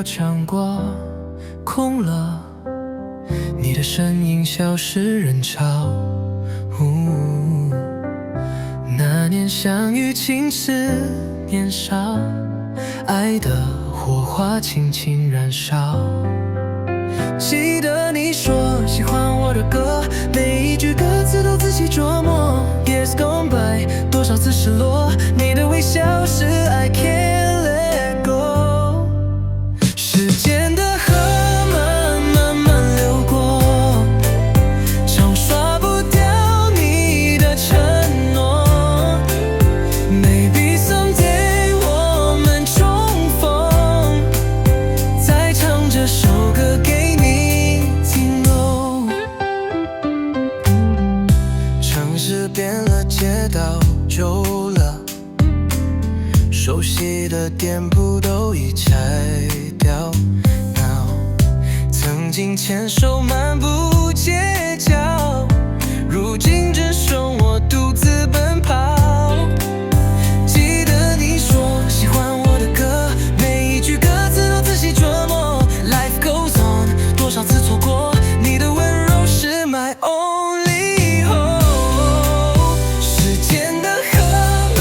歌唱过，空了，你的身影消失人潮。那年相遇，青涩年少，爱的火花轻轻燃烧。记得你说喜欢我的歌，每一句歌词都仔细琢磨。Years gone by， 多少次失落，你的微笑是 I can't let go。时间的河慢慢流过，常刷不掉你的承诺。Maybe someday 我们重逢，再唱这首歌给你听哦。城市变了，街道旧了，熟悉的店铺都已拆掉。Now， 曾经牵手漫步街角，如今只剩我独自奔跑。记得你说喜欢我的歌，每一句歌词都仔细琢磨。Life goes on， 多少次错过，你的温柔是 my only hope。时间的河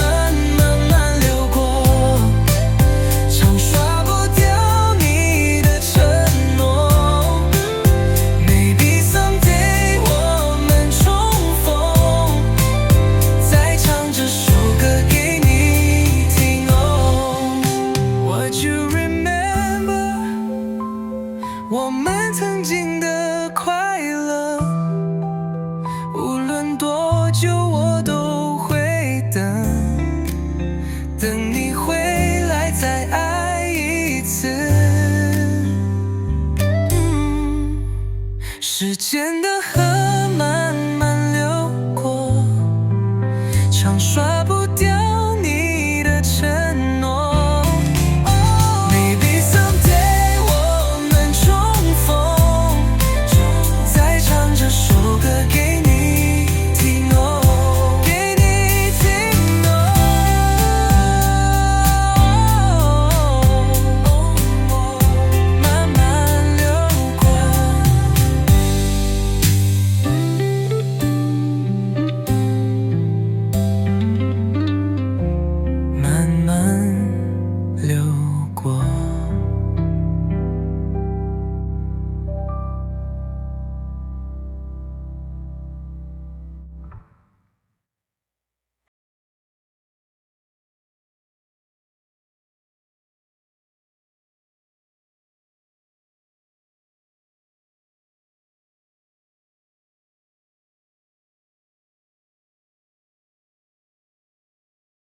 慢流过，常刷不掉你的承诺。Maybe someday 我们重逢，再唱这首歌给你听哦。Would you remember 我们曾经的快乐？无论多久，我都会等你回来再爱一次。时间的河